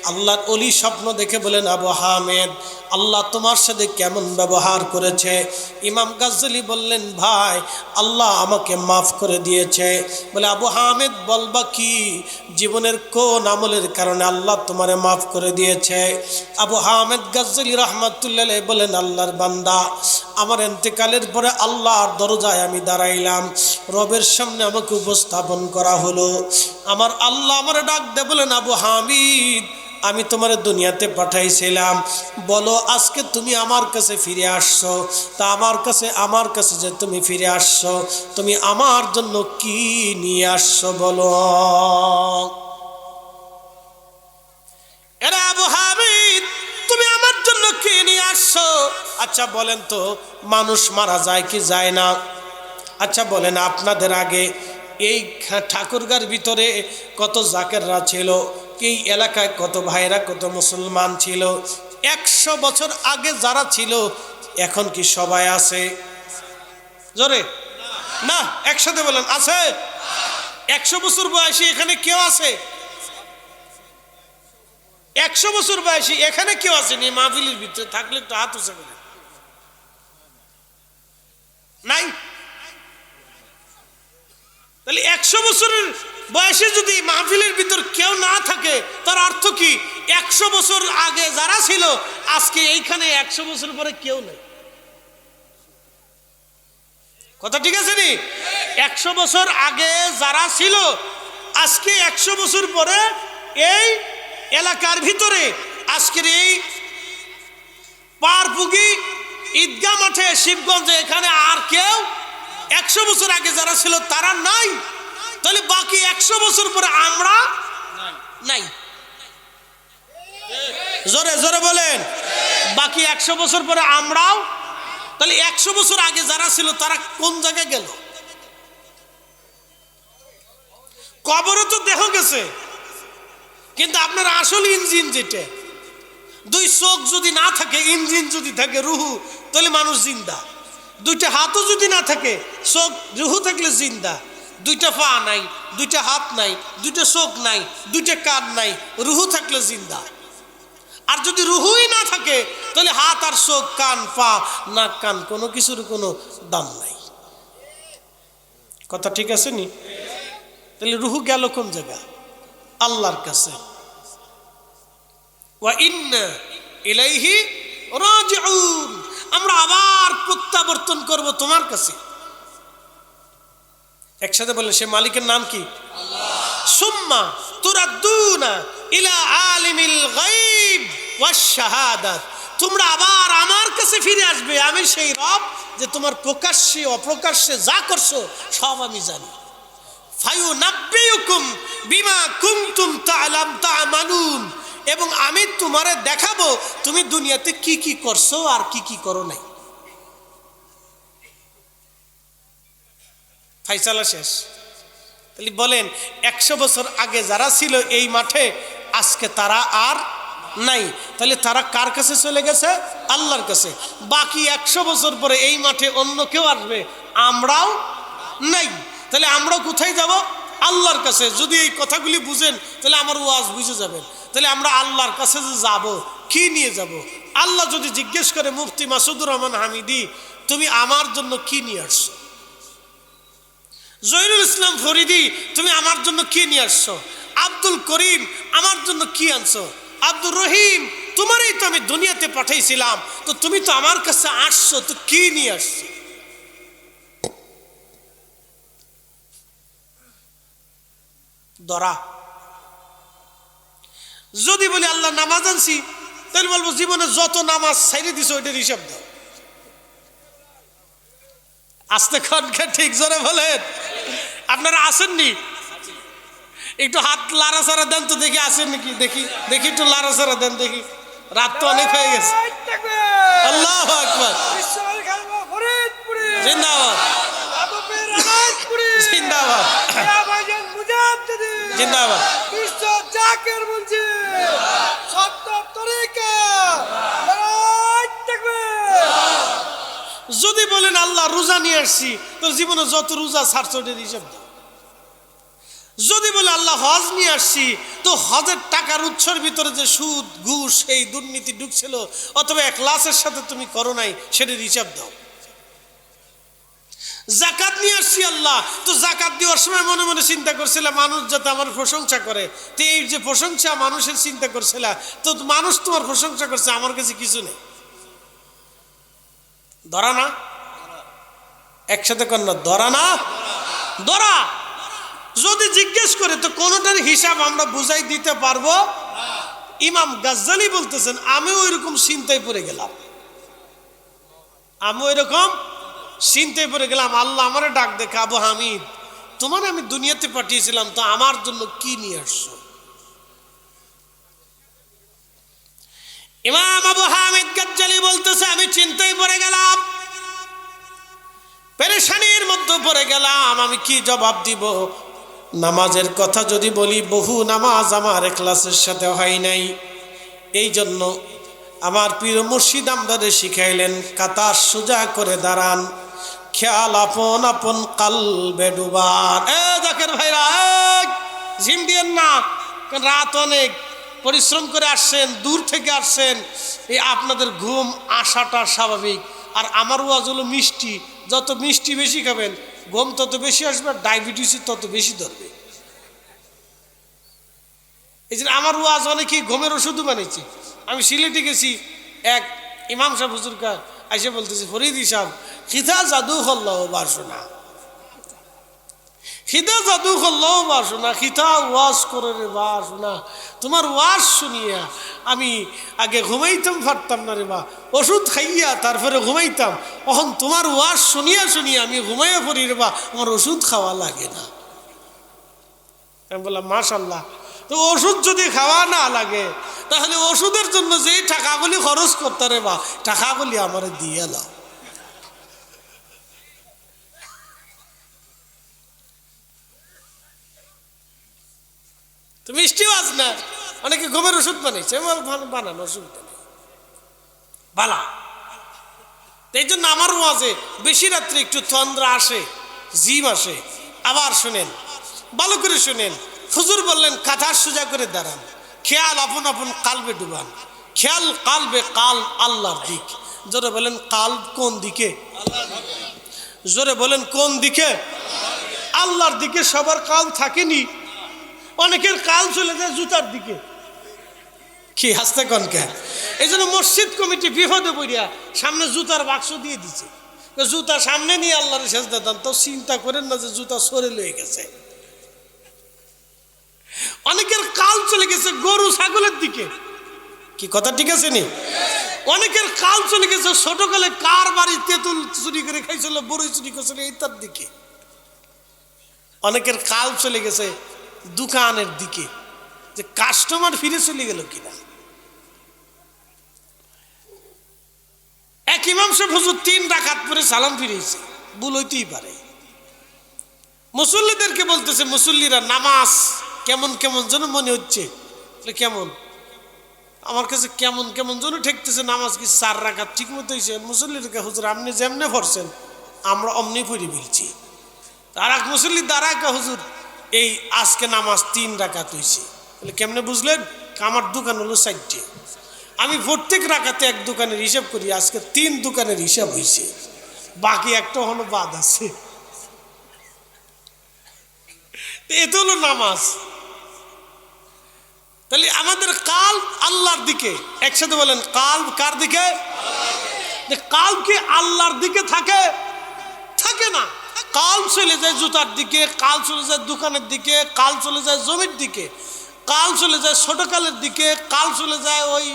আল্লাহর ওলি স্বপ্ন দেখে বলেন, আবু হামেদ, আল্লাহ তোমার সাথে কেমন ব্যবহার করেছে? ইমাম গাজ্জালি বললেন, ভাই, আল্লাহ আমাকে মাফ করে দিয়েছে। বলে, আবু হামেদ, বলবা কি? জীবনের কোন আমলের কারণে আল্লাহ তোমারে মাফ করে দিয়েছে? আবু হামেদ গাজ্জালি রহমাতুল্লাহ আলাইহি বলেন, আল্লাহর বান্দা, আমার ইন্তেকালের পরে আল্লাহর দরজায় আমি দাঁড়াইলাম, রবের সামনে আমাকে উপস্থাপন করা হলো। আমার আল্লাহ আমারে ডাক দে, বলেন, আবু হামিদ, আমি তোমার দুনিয়াতে পাঠাইছিলাম, বলো আজকে তুমি আমার কাছে ফিরে আসছো। তা আমার কাছে যে তুমি ফিরে আসছো, তুমি আমার জন্য কি নিয়ে আসছো বলো। এরা আবু হামিদ, তুমি আমার জন্য কি নিয়ে আসছো? আচ্ছা বলেন তো, মানুষ মারা যায় কি যায় না? আচ্ছা বলেন, আপনাদের আগে এই ঠাকুরগার ভিতরে কত জাকেররা ছিল? এই এলাকায় কত ভাইরা, কত মুসলমান ছিল? 100 বছর আগে যারা ছিল, এখন কি সবাই আছে? জোরে না, একসাথে বলেন, আছে? 100 বছর বয়সী এখানে কেউ আছে? 100 বছর বয়সী এখানে কেউ আসেনি? মাহফিলের ভিতরে থাকলে একটু হাত উঁচা করে। নাই? তাহলে 100 বছরের বয়সে যদি মাহফিলের ভিতর কেউ না থাকে, তার অর্থ কি? 100 বছর আগে যারা ছিল, আজকে এইখানে 100 বছর পরে কেউ নেই। কথা ঠিক আছে নি? 100 বছর আগে যারা ছিল, আজকে 100 বছর পরে এই এলাকার ভিতরে, আজকের এই পারপুগি ঈদগাহ মাঠে, শিবগঞ্জে, এখানে আর কেউ 100 বছর আগে যারা ছিল তারা নাই। তাহলে বাকি 100 বছর পরে আমরা নাই। জোরে জোরে বলেন, বাকি 100 বছর পরে আমরাও। তাহলে 100 বছর আগে যারা ছিল তারা কোন জায়গায় গেল? কবরে তো দেহ গেছে, কিন্তু আপনার আসল ইঞ্জিন যেটা, 2 চোখ যদি না থাকে, ইঞ্জিন যদি থাকে রুহু, তাহলে মানুষ জিন্দা। 2টা হাতও যদি না থাকে, চোখ, রুহু থাকলে জিন্দা। 2টা পা নাই, 2টা হাত নাই, 2টা চোখ নাই, 2টা কান নাই, রুহু থাকলে জিন্দা। আর যদি রুহুই না থাকে, তাহলে হাত আর চোখ, কান, পা, নাক, কান, কোনো কিছুর কোনো দাম নাই। কথা ঠিক আছে নি? তাহলে রুহু গেল কোন জায়গা? আল্লাহর কাছে। ওয়া ইন্না ইলাইহি রাজিউন, আমরা আবার প্রত্যাবর্তন করব তোমার কাছে। একসাথে বলেন, সে মালিকের নাম কি? আল্লাহ। সুম্মা তুরাদ্দুনা ইলা আলিমিল গায়ব ওয়াশ শাহাদাত, তোমরা আবার আমার কাছে ফিরে আসবে। আমি সেই রব যে তোমার প্রকাশ্যে অপ্রকাশ্যে যা করছো সব আমি জানি। ফায়ুনাব্বিউকুম বিমা কুনতুম তা'মালুন, এবং আমি তোমারে দেখাবো তুমি দুনিয়াতে কি কি করছো আর কি কি করো নাই। ফাইসালা শেষ। তাহলে বলেন, 100 বছর আগে যারা ছিল এই মাঠে, আজকে তারা আর নাই। তাহলে তারা কার কাছে চলে গেছে? আল্লাহর কাছে। বাকি 100 বছর পরে এই মাঠে অন্য কেউ আসবে, আমরাও নাই। তাহলে আমরাও কোথায় যাব? আল্লাহর কাছে। যদি এই কথাগুলি বুঝেন, তাহলে আমার ওয়াজ বুঝে যাবেন। তাহলে আমরা আল্লাহর কাছে যে যাব, কি নিয়ে যাব? আল্লাহ যদি জিজ্ঞেস করে, মুফতি মাসুদুর রহমান হামিদি, তুমি আমার জন্য কি নিয়ে আসছো? জহিরুল ইসলাম ফরিদি, তুমি আমার জন্য কি নিয়ে আসছো? আব্দুল করিম, আমার জন্য কি আনছো? আব্দুর রহিম, তোমারই তো আমি দুনিয়াতে পাঠাইছিলাম, তো তুমি তো আমার কাছে আসছো, তো কি নিয়ে আসছো? ধরা। যদি বলি আল্লাহ নামাজ আনছি, তাহলে বলবো জীবনে যত নামাজ ছাইড়ে দিছো ওইটার হিসাব দাও। আস্তে খনকে ঠিক জোরে বলেন। আপনারা আসেননি? একটু হাত লাড়াচাড়া দেন তো দেখি, আসেন নাকি দেখি, দেখি একটু লাড়াচাড়া দেন দেখি। রাত তো অনেক হয়ে গেছে। আল্লাহু আকবার। জিন্দাবাদ জিন্দাবাদ জিন্দাবাদ। যদি বলেন আল্লাহ রোজা নিয়ে আসছি, তোর জীবনে যত রোজা ছাড়ছো ওটার হিসাব দাও। যদি বলে আল্লাহ হজ নিয়ে আসছি, তো হজের টাকার উৎসের ভিতরে যে সুদ ঘুষ এই দুর্নীতি ঢুকছিল অথবা ইখলাসের সাথে তুমি করো নাই, সেটার হিসাব দাও। জাকাত নিয়ে আসছি আল্লাহ, তো জাকাত দেওয়ার সময় মনে মনে চিন্তা করছিলাম মানুষ যাতে আমার প্রশংসা করে, তো এই যে প্রশংসা মানুষের চিন্তা করছিলা, তো মানুষ তোমার প্রশংসা করছে, আমার কাছে কিছু নেই। ধরা না? একসাথে কর না, ধরা না? ধরা। যদি জিজ্ঞেস করে তো কোনটার হিসাব আমরা বুঝাই দিতে পারবো? ইমাম গাজ্জালি বলতেছেন, আমি ওইরকম চিন্তায় পড়ে গেলাম, আমি ওইরকম চিন্তায় পড়ে গেলাম। আল্লাহ আমারে ডাক দেখে, আবু হামিদ, তোমার আমি দুনিয়াতে পাঠিয়েছিলাম, তো আমার জন্য কি নিয়ে আসছো? ইমাম আবু হামিদ গাজ্জালি বলতেছে, আমি চিন্তায় পড়ে গেলাম, পেরেশানির মধ্যে পড়ে গেলাম, আমি কি জবাব দিব? নামাজের কথা যদি বলি, বহু নামাজ আমার ইখলাসের সাথে হয় নাই। এই জন্য আমার প্রিয় মুর্শিদ আমাদের শিখাইলেন, কাতার সোজা করে দাঁড়ান, খেয়াল আপন আপন কালবে ডুবান। জাকের ভাইরা, জিম দিয়েন না, কারণ রাত অনেক পরিশ্রম করে আসছেন, দূর থেকে আসছেন, এই আপনাদের ঘুম আসাটা স্বাভাবিক। আর আমার ওয়াজ হলো মিষ্টি, যত মিষ্টি বেশি খাবেন ঘুম তত বেশি আসবে, ডায়াবেটিস তত বেশি ধরবে। এই জন্য আমার ওয়াজ অনেকেই ঘুমের ওষুধও বানিয়েছে। আমি সিলেটে গেছি, এক ইমাম সাহেব হুজুরকা আইসে বলতেছি, ফরিদি সাহেব, খিদা জাদু হল্লাহ বাসনা, খিদা জাদু হল্লাহ বাসনা, খিতা ওয়াজ করে রে বাসনা, তোমার ওয়াজ শুনিয়া আমি আগে ঘুমাইতাম পারতাম না রে বা, ওষুধ খাইয়া তারপরে ঘুমাইতাম, এখন তোমার ওয়াজ শুনিয়া শুনিয়া আমি ঘুমাইয়া পড়ি রে বা, আমার ওষুধ খাওয়া লাগে না। আমি বললাম মাশাল্লাহ। তো ওষুধ যদি খাওয়া না লাগে, তাহলে ওষুধের জন্য যে টাকাগুলি খরচ করতে রে বা, টাকাগুলি আমার দিয়ে দাও। তো মিষ্টি ওয়াজ না, অনেকে ঘুমের ওষুধ বানাইছে, বানানো অসুবিধা নেই, বালা। এই জন্য আমার ওয়াজে বেশি রাত্রে একটু তন্দ্রা আসে, জিম আসে। আবার শুনেন, ভালো করে শুনেন, হুজুর বললেন কাঁথার সোজা করে দাঁড়ান, খেয়াল আপন আপন কালবে ডুবান, খেয়াল কালবে, কাল আল্লাহর দিক। জোরে বলেন কাল কোন দিকে? জোরে বলেন কোন দিকে? আল্লাহর দিকে। সবার কাল থাকেনি, অনেকের কাল চলে যায় জুতার দিকে। কি হাসতে কনকে? এই জন্য মসজিদ কমিটি বিপদে পড়িয়া সামনে জুতার বাক্স দিয়ে দিচ্ছে, জুতা সামনে নিয়ে আল্লাহর সেজদা দেন, তো চিন্তা করেন না যে জুতা সরে লয়ে গেছে। অনেকের কাল চলে গেছে গরু ছাগলের দিকে। কি কথা ঠিক আছে নি? অনেকের কাল চলে গেছে ছোটকালে কার বাড়ি তেঁতুল চুরি করে খাইছিল, বড়ই চুরি করছিল, এইটার দিকে। অনেকের কাল চলে গেছে দোকানের দিকে, যে কাস্টমার ফিরে চলে গেল কিনা। এক ইমাম সাহেব হুজুর 3 রাকাত পরে সালাম ফিরেছে, ভুল হইতেই পারে। মুসল্লিদেরকে বলতেছে, মুসল্লিরা নামাজ কেমন কেমন যেন মনে হচ্ছে। কেমন? আমার কাছে কেমন কেমন যেন ঠেকতেছে, নামাজ কি 4 রাকাত ঠিক মতো হয়েছে? মুসল্লিদেরকে, হুজুর আপনি যেমনে পড়ছেন আমরা অমনি পড়ে ফেলছি। আর এক মুসল্লি দাঁড়ায়, হুজুর এই আজকে নামাজ 3 রাকাত হয়েছে। বলে কেমনে বুঝলেন? আমার দোকান হলো 4টে, আমি প্রত্যেক রাকাতে এক দোকানের হিসাব করি, আজকে 3 দোকানের হিসাব হয়েছে, বাকি একটা হলো বাদ আছে। এটা হলো নামাজ। তাহলে আমাদের কাল্ব আল্লাহর দিকে, একসাথে বলেন কাল্ব কার দিকে? কাল্ব কি আল্লাহর দিকে থাকে? থাকে না। কাল চলে যায় জুতার দিকে, কাল চলে যায় দোকানের দিকে, কাল চলে যায় জমির দিকে, কাল চলে যায় ছোটকালের দিকে, কাল চলে যায় ওই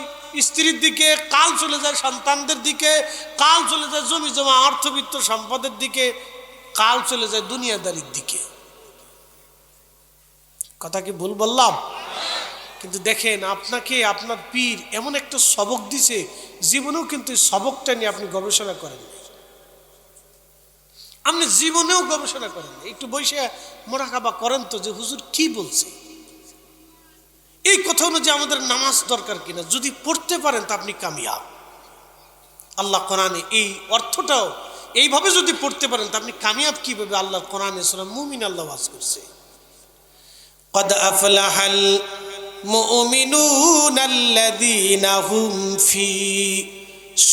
স্ত্রীর দিকে, কাল চলে যায় সন্তানদের দিকে, কাল চলে যায় জমি জমা অর্থবিত্ত সম্পদের দিকে, কাল চলে যায় দুনিয়াদারির দিকে। কথা কি ভুল বললাম? কিন্তু দেখেন, আপনাকে আপনার পীর এমন একটা সবক দিছে, জীবনেও কিন্তু সবকটা নিয়ে আপনি গবেষণা করেন, আপনি জীবনেও গবেষণা করেন। একটু বসে মোরাকাবা করেন তো যে হুজুর কি বলছে, এই কথা অনুযায়ী আমাদের নামাজ দরকার কিনা। যদি পড়তে পারেন তা আপনি কামিয়াব। আল্লাহ কোরআনে এই অর্থটাও এইভাবে যদি পড়তে পারেন তা আপনি কামিয়াব কিভাবে? আল্লাহ কোরআনে সূরা মুমিন আল্লাহ ওয়াজ করছে, قد أفلح المؤمنون الذين هم في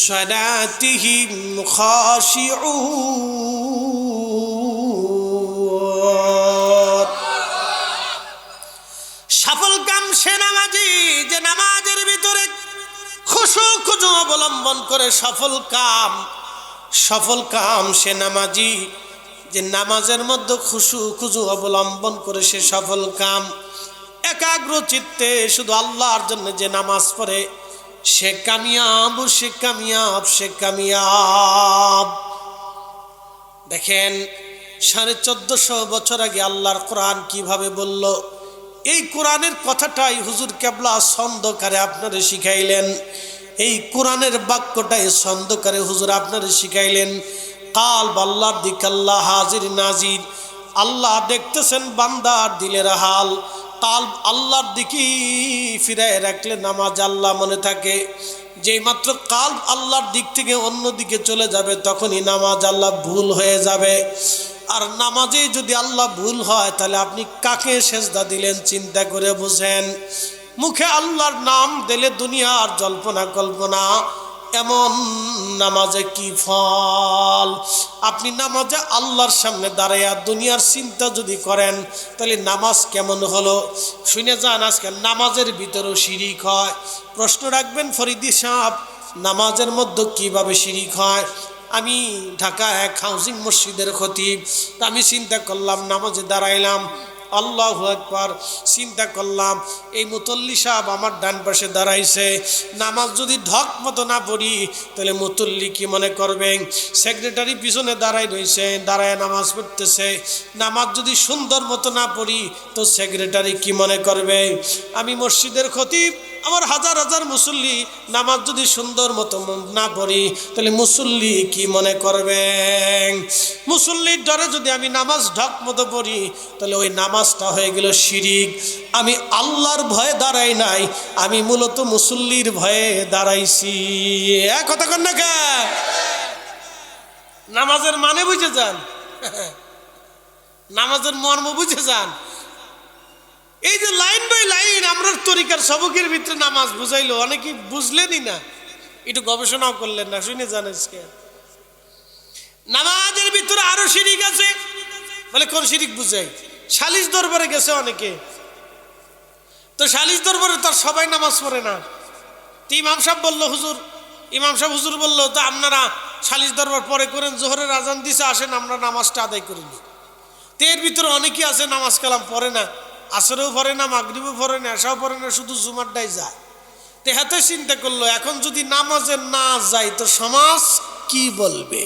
صلاتهم خاشعون। সফল কাম সে নামাজি যে নামাজের ভিতরে খুশু খুজু অবলম্বন করে। সফল কাম সে নামাজি যে নামাজের মধ্যে খুশু খুজু অবলম্বন করে, সে সফল কাম। একাগ্র চিত্তে শুধু আল্লাহর জন্য যে নামাজ পড়ে সে কামিয়াব, সে কামিয়াব, সে কামিয়াব। দেখেন 1450 বছর আগে আল্লাহর কোরআন কিভাবে বলল, এই কোরআনের কথাটাই হুজুর কেবলা ছন্দকারে আপনারে শিখাইলেন। এই কোরআনের বাক্যটাই ছন্দকারে হুজুর আপনারে শিখাইলেন। কাল্ব আল্লাহর দিকে, আল্লাহ হাজির নাজির, আল্লাহ দেখতেছেন বান্দার দিলের হাল। কাল্ব আল্লাহর দিকে ফিরায় রাখলে নামাজ আল্লাহ মনে থাকে। যেই মাত্র কাল্ব আল্লাহর দিক থেকে অন্য দিকে চলে যাবে তখনই নামাজ আল্লাহ ভুল হয়ে যাবে। আর নামাজে যদি আল্লাহ ভুল হয় তাহলে আপনি কাকে সেজদা দিলেন চিন্তা করে বুঝেন। মুখে আল্লাহর নাম দিলে দুনিয়ার জল্পনা কল্পনা, এমন নামাজে কি ফল। আপনি নামাজে আল্লাহর সামনে দাঁড়াইয়া দুনিয়ার চিন্তা যদি করেন তাহলে নামাজ কেমন হলো শুনে যান। আজকে নামাজের ভিতরেও শিরিক হয়। প্রশ্ন রাখবেন ফরিদি সাহেব, নামাজের মধ্যে কিভাবে শিরিক হয়? আমি ঢাকা এক হাউজিং মসজিদের খতিব, তা আমি চিন্তা করলাম, নামাজে দাঁড়াইলাম, আল্লাহু আকবার, চিন্তা করলাম এই মুতল্লি সাহেব আমার ডান পাশে দাঁড়াইছে, নামাজ যদি ঢক মতো না পড়ি তাহলে মুতল্লি কি মনে করবেন? সেক্রেটারি পিছনে দাঁড়াই রয়েছে, দাঁড়ায় নামাজ পড়তেছে, নামাজ যদি সুন্দর মতো না পড়ি তো সেক্রেটারি কি মনে করবে? আমি মসজিদের খতিব, আমার হাজার হাজার মুসল্লি, নামাজ যদি সুন্দর মতো না পড়ি তাহলে মুসল্লি কি মনে করবেন? মুসল্লির ডরে যদি আমি নামাজ ঢক মতো পড়ি তাহলে ওই নামাজটা হয়ে গেল শিরিক। আমি আল্লাহর ভয়ে দাঁড়াই নাই, আমি মূলত মুসল্লির ভয়ে দাঁড়াইছি। এক কথা কন না কে? নামাজের মানে বুঝে যান, নামাজের মর্ম বুঝে যান। এই যে লাইন বাই লাইন আমরা তরিকার সবকের ভিতরে নামাজ বুঝাইলো, অনেকে বুঝলেনই না, একটু গবেষণাও করলেন না, শুনে জান। নামাজের ভিতরে আরো শিরিক আছে। বলে কোন শিরিক বুঝাই? সালিশ দরবারে গেছে অনেকে, তো সালিশ দরবারে তার সবাই নামাজ পড়ে না। তো ইমাম সাহেব বললো, হুজুর বললো, তো আপনারা সালিশ দরবার পরে করেন, জোহরের আজান দিছে, আসেন আমরা নামাজটা আদায় করিনি। তো এর ভিতরে অনেকেই আছে নামাজ কালাম পড়ে না, আসরেও পড়ে না, মাগরিবও পড়ে না, এশাও পড়ে না, শুধু জুমারটাই যায়। তো হাতে চিন্তা করলো, এখন যদি নামাজে না যায় তো সমাজ কি বলবে?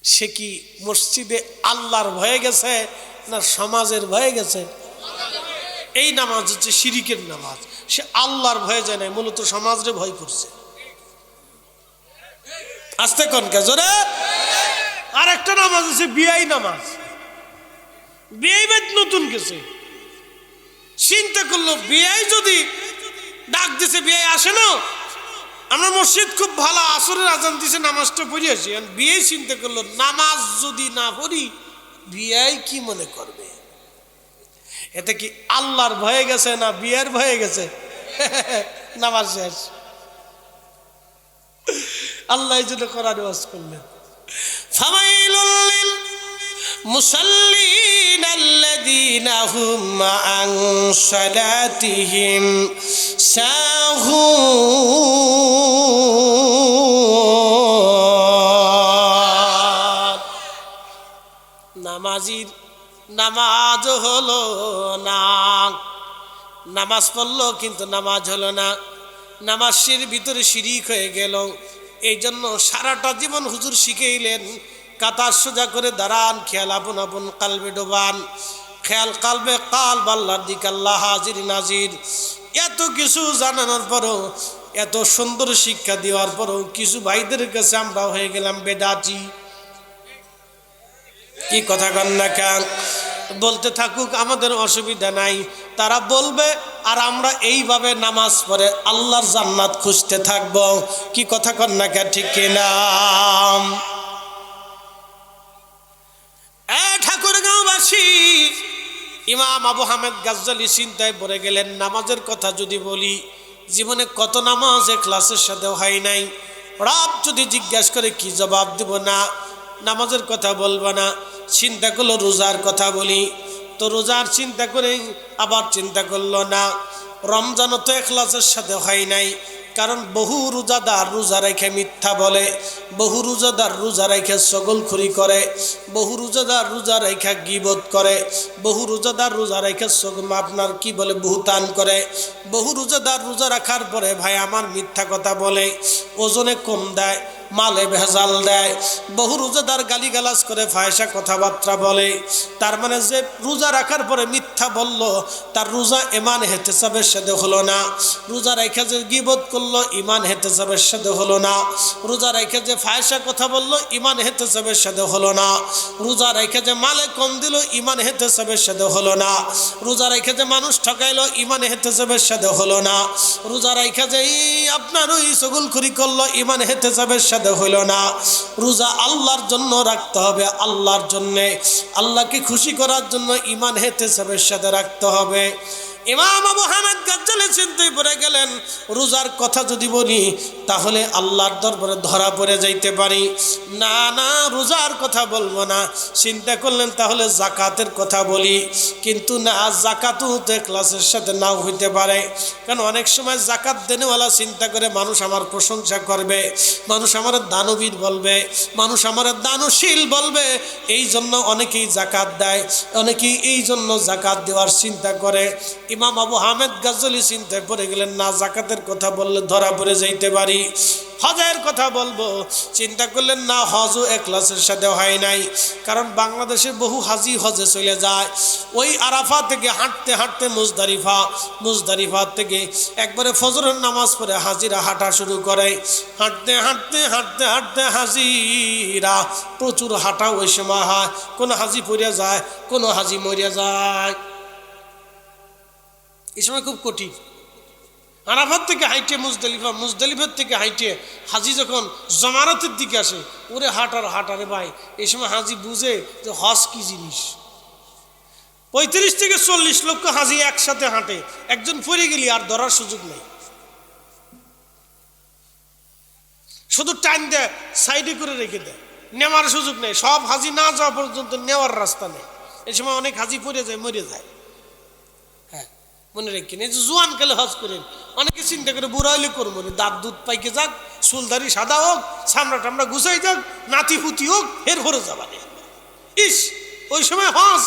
সে কি মসজিদে আল্লাহর ভয়ে গেছে না সমাজের ভয়ে গেছে? এই নামাজ হচ্ছে শিরিকের নামাজ। সে আল্লাহর ভয়ে যায় না, মূলত সমাজরে ভয় করছে। আস্তে কোন কাজরে। আর একটা নামাজ আছে বিয়াই নামাজ। বিয়াই বাদ নতুন গেছে, চিন্তা করলো বিয়াই যদি ডাক দিছে বিয়াই আসে না, আমরা মসজিদ খুব ভালো, আসরের আজান দিছে, নামাজটা পড়ি আসি। বিয়ে চিন্তা করলো নামাজ যদি না পড়ি বিয়াই কি মনে করবে? এতে কি আল্লাহর ভয়ে গেছে না বিয়ের ভয়ে গেছে? নামাজ শেষ। আল্লাহ এই জন্য কোরআন ওয়াজ করলেন, ফামাইলুল লিল মুসাল্লিন আল্লাযীনা হুম আন সালাতিহিম সাহুন। নামাজির নামাজ হলো না, নামাজ পড়লো কিন্তু নামাজ হলো না, নামাজের ভিতরে শিরিক হয়ে গেল। এই জন্য সারাটা জীবন হুজুর শিখাইলেন কাতার সোজা করে দাঁড়ান, খেয়াল আপন আপন কালবে ডোবান, খেয়াল কালবে কালব আল্লাহর দিকে, আল্লাহ হাজির নাজির। এত কিছু জানানোর পরও, এত সুন্দর শিক্ষা দেওয়ার পরও কিছু ভাইদের কাছে আমরা হয়ে গেলাম বেদাতি। কি কথা কন না কেন? বলতে থাকুক, আমাদের অসুবিধা নাই, তারা বলবে আর আমরা এইভাবে নামাজ পড়ে আল্লাহর জান্নাত খুঁজতে থাকব। কি কথা কন না কেন? ঠিক কিনা? ঠাকুরগাঁওবাসী, ইমাম আবু হামেদ গাজ্জালী চিন্তায় পড়ে গেলেন, নামাজের কথা যদি বলি, জীবনে কত নামাজ ইখলাসের সাথে হয় নাই। রব যদি জিজ্ঞাসা করে কি জবাব দেব? না, নামাজের কথা বলবো না। চিন্তা করলো রোজার কথা বলি, তো রোজার চিন্তা করে আবার চিন্তা করলো না, রমজানও তো ইখলাসের সাথে হয় নাই। কারণ বহু রোজাদার রোজা রেখে মিথ্যা বলে, বহু রোজাদার রোজা রেখে চগলখড়ি করে, বহু রোজাদার রোজা রেখে গীবত করে, বহু রোজাদার রোজা রেখে আপনার কি বলে বুহতান করে, বহু রোজাদার রোজা রাখার পরে ভাই আমার মিথ্যা কথা বলে, ওজনে কম দেয়, মালে ভেজাল দেয়, বহু রোজাদার গালিগালাজ করে, ফায়সা কথাবার্তা বলে। তার মানে যে রোজা রাখার পরে মিথ্যা বলল তার রোজা ইমান হেতেসাবের সাথে হলো না। রোজা রেখে যে গীবত করলো ইমান হেতেসাবের সাথে হলো না। রোজা রেখে যে ফায়সা কথা বললো ইমান হেতেসাবের সাথে হলো না। রোজা রেখে যে মালে কম দিল ইমান হেতেসাবের সাথে হলো না। রোজা রেখে যে মানুষ ঠকাইলো ইমান হেতেসাবের সাথে হলো না। রোজা রেখে যে আপনার ওই চগলখড়ি করলো ইমান হেতেসাবের সাথে হইল না। রোজা আল্লাহর জন্য রাখতে হবে, আল্লাহর জন্যে, আল্লাহকে খুশি করার জন্য ইমান হেতেসাবের সাথে রাখতে হবে। ইমাম আবু হামেদ গাজ্জালী চিন্তায় পড়ে গেলেন, রোজার কথা যদি বলি তাহলে আল্লাহর দরবারে ধরা পড়ে যাইতে পারি। না না, রোজার কথা বলবো না। চিন্তা করলেন তাহলে জাকাতের কথা বলি, কিন্তু না, জাকাতও তো ইখলাসের সাথে নাও হইতে পারে। কারণ অনেক সময় জাকাত দেনেওয়ালা চিন্তা করে মানুষ আমার প্রশংসা করবে, মানুষ আমার দানবীর বলবে, মানুষ আমার দানশীল বলবে, এই জন্য অনেকেই জাকাত দেয়, অনেকেই এই জন্য জাকাত দেওয়ার চিন্তা করে। ইমাম আবু হামেদ গাজ্জালী চিন্তায় পড়ে গেলেন, না, জাকাতের কথা বললে ধরা পড়ে যাইতে পারি। হজের কথা বলবো, চিন্তা করলেন, না, হজও ইখলাসের সাথে হয় নাই। কারণ বাংলাদেশে বহু হাজি হজে চলে যায়, ওই আরাফা থেকে হাঁটতে হাঁটতে মুজদালিফা, মুজদালিফা থেকে একবারে ফজরের নামাজ পড়ে হাজিরা হাঁটা শুরু করে। হাঁটতে হাঁটতে হাঁটতে হাঁটতে হাজিরা প্রচুর হাঁটা ওই সময় হয়। কোনো হাজি পড়ে যায়, কোনো হাজি মরিয়া যায়। এই সময় খুব কঠিন। আরাফাত থেকে হাইটে মুজদালিফা, মুজদালিফার থেকে হাইটে হাজি যখন জমারতের দিকে আসে, ওরে হাঁটার হাঁটারে ভাই, এই সময় হাজি বুঝে যে হজ কি জিনিস। 35 থেকে 40 লক্ষ হাজি একসাথে হাঁটে, একজন পড়ে গেলি আর ধরার সুযোগ নেই, শুধু টাইম দেয়, সাইডে করে রেখে দেয়, নেওয়ার সুযোগ নেই। সব হাজি না যাওয়া পর্যন্ত নেওয়ার রাস্তা নেই। এই সময় অনেক হাজি পড়ে যায়, মরে যায়। হ্যাঁ, মনে রাখেন, এই যে জোয়ান কালে হজ করেন, অনেকে চিন্তা করে বুড়া হইলে করবো, দাঁত দুধ পাইকে যাক, চুলদারি সাদা হোক, চামড়া টামড়া গুছাই যাক, নাতি পুতি হোক, এর ভরে যাবা। ইস, ওই সময় হজ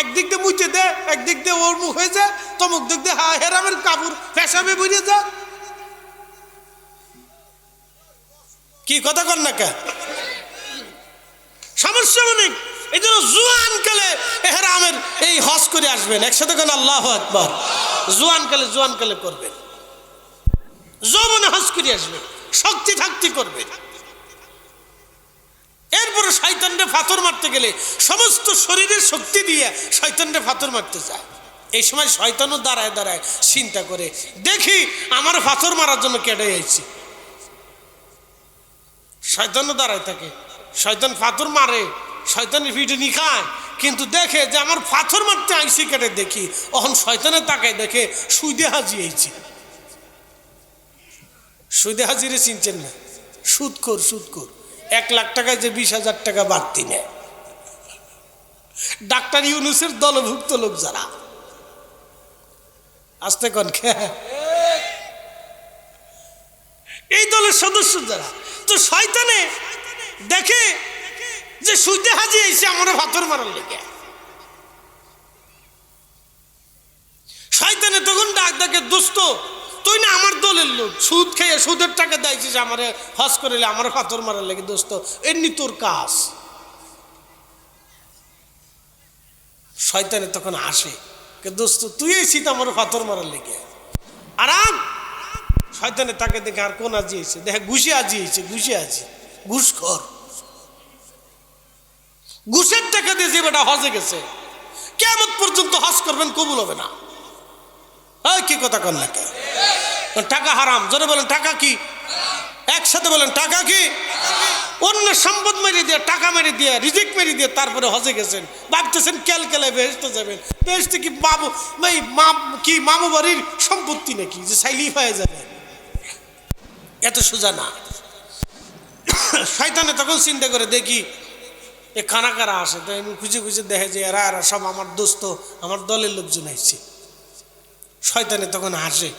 একদিক দিয়ে মুইতে দেয়, একদিক দিয়ে ওর মুখ হয়ে যায়, তমুক দিক দিয়ে হেরামের কাপড় পেশাবে বইয়ে যায়। কি কথা কর না কে? সমস্যা অনেক। এই জন্য জোয়ান কালে এহরামের এই হজ করে আসবেন, একসাথে কেন আল্লাহু আকবার। জোয়ান কালে করবেন, যৌবনে হজ করে আসবেন, শক্তি থাকতে করবেন। এরপরে শয়তানরে পাথর মারতে গেলে সমস্ত শরীরের শক্তি দিয়ে শয়তানরে পাথর মারতে যায়। এই সময় শয়তানও দাঁড়ায় দাঁড়ায় চিন্তা করে, দেখি আমার পাথর মারার জন্য কেটে যাচ্ছি। শয়তানও দাঁড়ায় থাকে, শয়তান পাথর মারে, শয়তানের পিঠে নি খায়, কিন্তু দেখে যে আমার পাথর মারতে আইসি কেটে, দেখি তখন শয়তানের তাকায় দেখে সুদে হাজি আইছি। সুদে হাজিরে চিনছেন না? সুদখোর 1 লাখ টাকায় যে 20,000 টাকা বাড়তি নেয়। ডাক্তার ইউনূসের দলভুক্ত লোক যারা, আসতে কোন এই দলের সদস্য যারা, তো শয়তানে দেখে যে সুইতে হাজি এসে আমার পাথর মারার লেগে, শয়তানে তখন ডাক ডাকে, দোস্ত তুই না আমার দলের লোক, সুদ খেয়ে সুদের টাকা দিয়েছিস আমার হজ করিলে আমার পাথর মারার লেগে, দোস্ত এমনি তোর কাজ। শয়তানে তখন আসে, দোস্ত তুই এসি তো আমার পাথর মারার লেগে আরাম। শয়তানে তাকে দেখে আর কোন আজি এসে দেখে ঘুষে আজি এসে, ঘুষে আজি ঘুষখোর, ঘুষের টাকা দিয়ে যে বেটা হজে গেছে কিয়ামত পর্যন্ত হজ করবেন কবুল হবে না। কি কথা কন না, টাকা হারাম, জোরে বলেন টাকা কি, একসাথে বলেন টাকা কি। অন্য সম্পদ মেরে দিয়ে, টাকা মেরে দিয়ে, রিজিক মেরে দিয়ে তারপরে হজে গেছেন, ভাবতেছেন ক্যালকেলে বেহেশতে যাবেন। বেহেশতে কি বাবু কি মামু বাড়ির সম্পত্তি নাকি যে সাইলি হয়ে যাবে, এত সোজা না। শয়তানে তখন চিন্তা করে দেখি এ কারা কারা আসে, তো এমনি খুঁজে খুঁজে দেখে যে এরা সব আমার দোস্ত, আমার দলের লোকজন আসছে। শয়তানে তখন হাসে,